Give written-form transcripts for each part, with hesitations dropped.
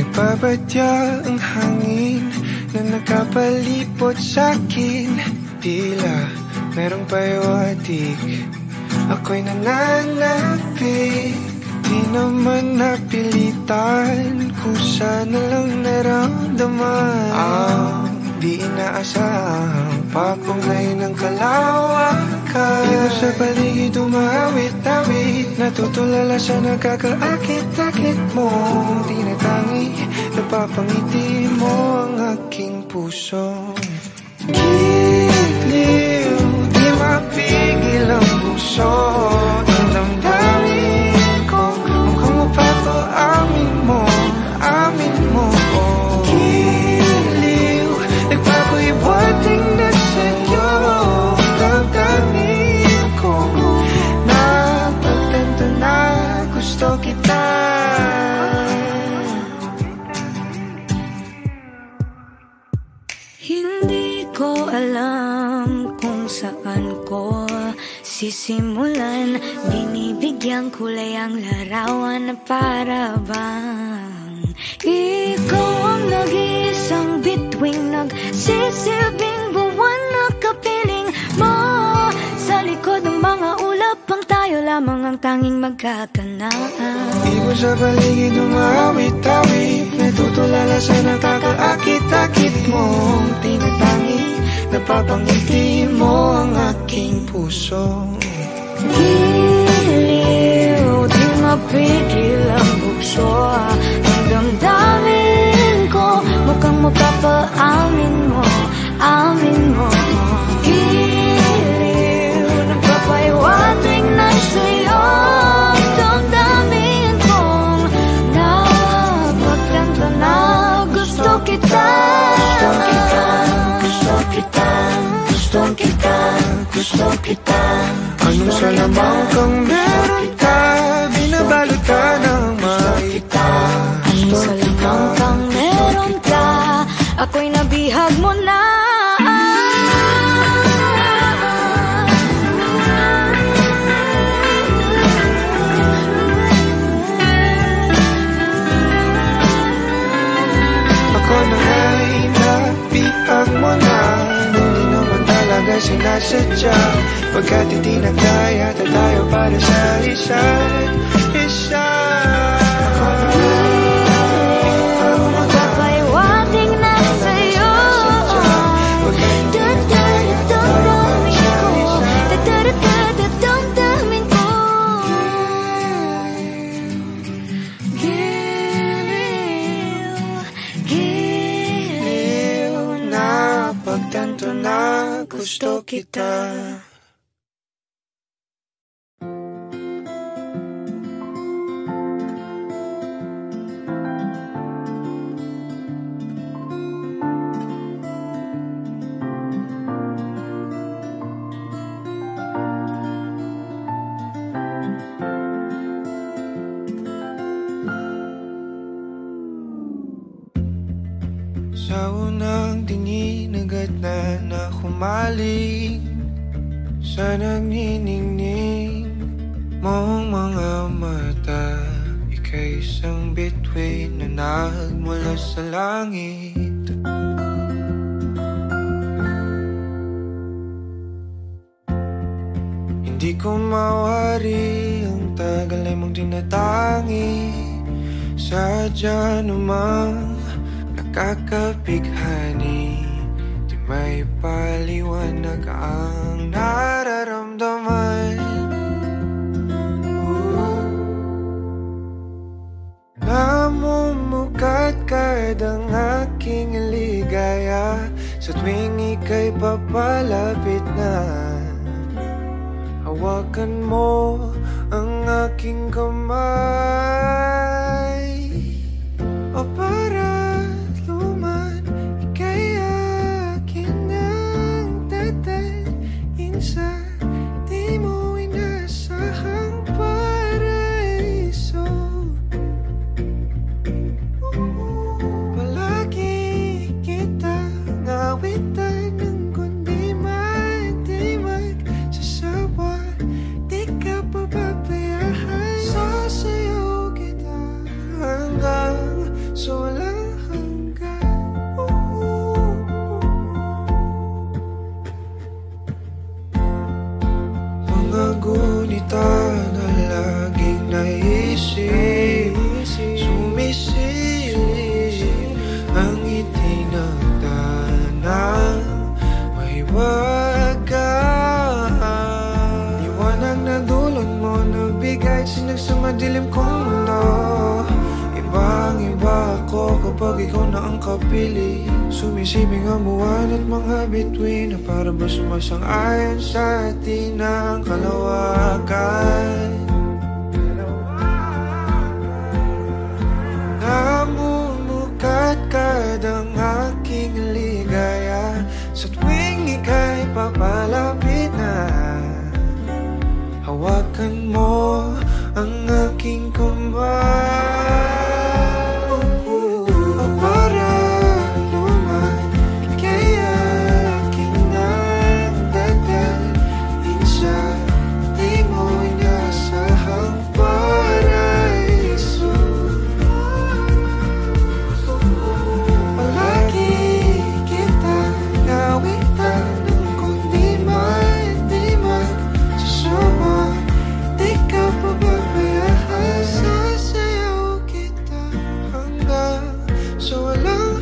Nagbabatya ang hangin na nakapalipot sa'kin. Tila merong payawatig, ako'y nananapig. Di naman napilitan, kusa na lang naramdaman. Di inaasahang papunay ng kalawakan. Ikaw sa paligid umawit-awit, natutulala sa nakakaakit-akit mo. Tinatangi, napapangiti mo ang aking puso. Giliw, di mapigil ang puso. Ang damdamin ko, mukhang mapapaamin mo, amin mo. Nagpapahiwating na sa'yo, damdamin ko. Napagtanto na gusto kita. Hindi ko alam kung saan ko sisimulan. Binibigyan kulay ang larawan na para bang ikaw ang nag-iisang bituing, nagsisilbing buwan na kapiling mo. Sa likod ng mga ulap ang tayo lamang ang tanging magkakanaan. Ibon sa paligid umawit-awit, natutulala sa nakakaakit-akit mo. Tinatangi, napapangiti mo ang aking puso. Giliw, di mapigil ang bukso. Ang damdamin ko, mukhang mapapaamin mo, amin mo. Giliw, nagpapahiwatig na sa'yo. Damdamin kong napagtanto na gusto kita. Gusto kita, gusto kita, gusto kita. Anong salamang kang meron ka, binabalot ka ng maita. Anong salamang kang meron ka, ako'y nabihag mo na. Ako na nga'y nabihag mo na. Hindi naman talaga sinasadya, pagkat itinagdaya tayo para sa isa't isa. Magpapahiwatig na sa'yo. Damdamin ko. Giliw, napagtanto na gusto kita. Sa unang tingin agad na humaling sa nagniningning mong mga mata. Ika'y isang bituin na nagmula sa langit. Hindi ko mawari ang tagal ay mong tinatangi. Sadya namang nakakabighani, di may paliwanag ang nararamdaman. Namumukat kadang aking ligaya sa tuwing ika'y papalapit na. Hawakan mo ang aking kamay, o para lumapit ikaw na ang kapili. Sumisibing ang buwan at mga bituin na para ba sumasang-ayon sa atin ang kalawakan. Namumukat kadang aking ligaya sa tuwing ika'y papalapit na. Hawakan mo ang aking kamay. Para naman ika'y aking nagdadalhin sa di mo'y nasahang paraiso. Palagi kita nawitan ng kundi man di magsusuma. Di ka pababayaan, sasayaw kita hanggang sa walang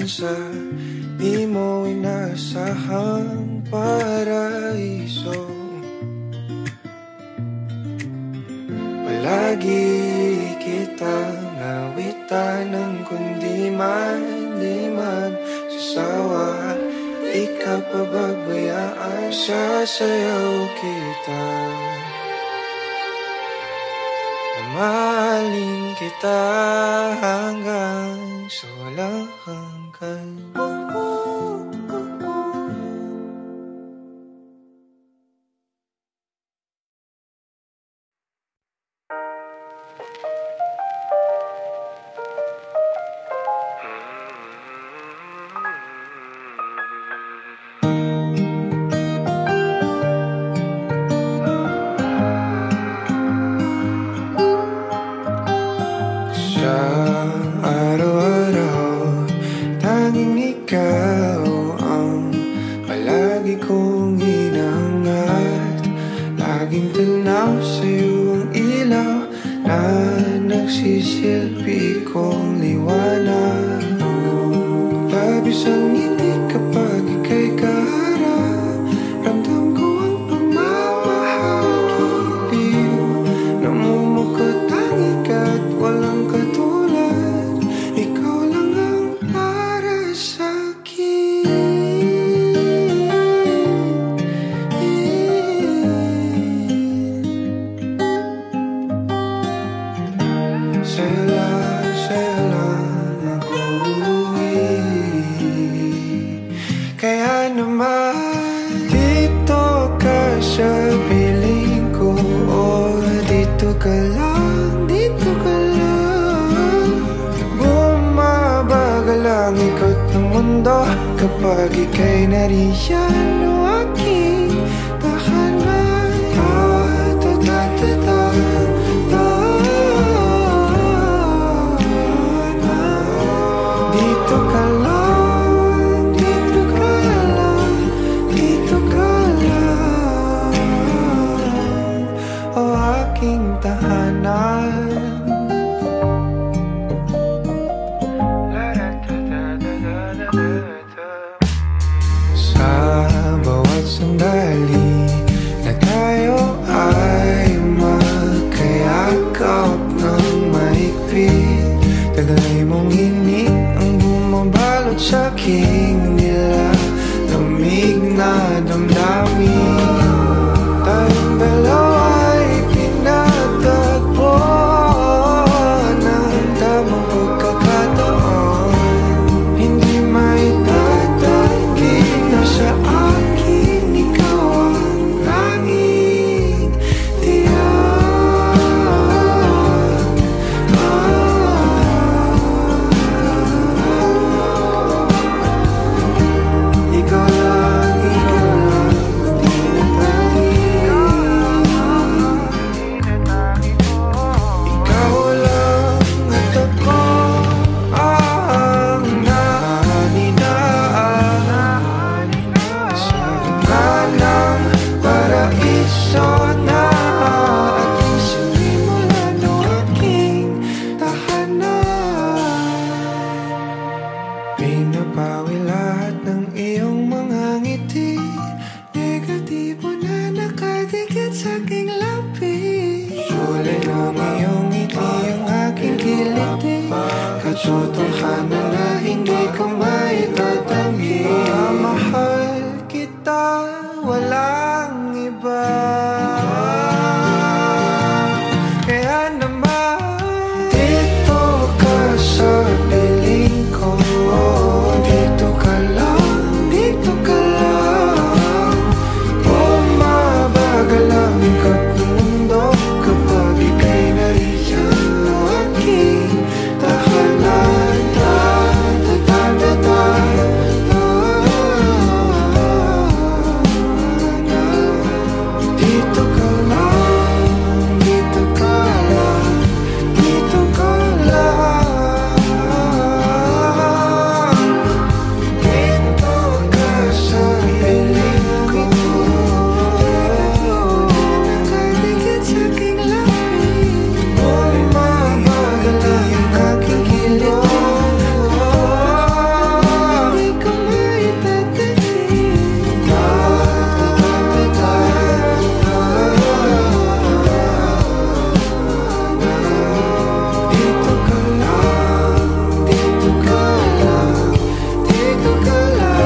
sa di mo inasahang paraiso. Palagi kitang nawitan ng kundi man di magsasawa. Di ka pababayaan, sasayaw kita. Mamahalin kita hanggang sa walang hanggan. Nagsisilbi kong liwanag. Labis ang ngiti kapag ika'y kaharap. Ramdam ko ang pagmamahal giliw. Namumukot ang ikat, walang katulad. Ikaw lang ang para sa'kin. Sailan ako uwi. Kaya naman dito ka sa piling ko. Oh, dito ka lang, dito ka lang. Bumabagal ang ikot ng mundo kapag ika'y nariyan. O aking tahanan. Ta-ta-ta-ta-ta. Dito ka lang, dito ka lang, dito ka lang, o aking tahanan. Sa bawat sandali na tayo ay magkayakap ng mahigpit, taglay mong hinig ang bumabalot sa aking nila. lamig na damdamin. Tayong dalawa'y pinatagpo ng tamang pagkakataon. Hindi may tatanggi na sa akin ikaw ang tanging tiyak. Ikaw lang, di na tayo. Ikaw lang at ako ang naninaan sa gitna ng paraiso na aking sinimulan o aking tahanan. Pinapawi lahat ng iyong mga ngiti, negatibo na nakadikit sa aking labi. Kulay ng iyong ngiti ang aking kiliti, katotohanan na hindi ko maitatanggi. Mahal kita, walang iba. Kaya naman dito ka sa piling ko. Dito ka lang, dito ka lang. Bumabagal ang ikot ng mundo kapag ika'y nariyan ang aking tahanan. Dito ka lang, dito ka lang, dito ka lang. Dito ka sa piling ko. Nakadikit sa aking labi. Bumabagal ang aking kiliti. Hindi ko maitatanggi. Dito ka lang, dito ka lang, dito ka lang.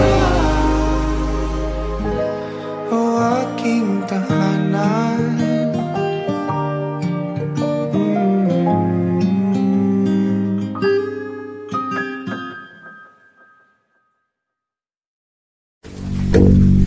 O aking tahanan. Mm.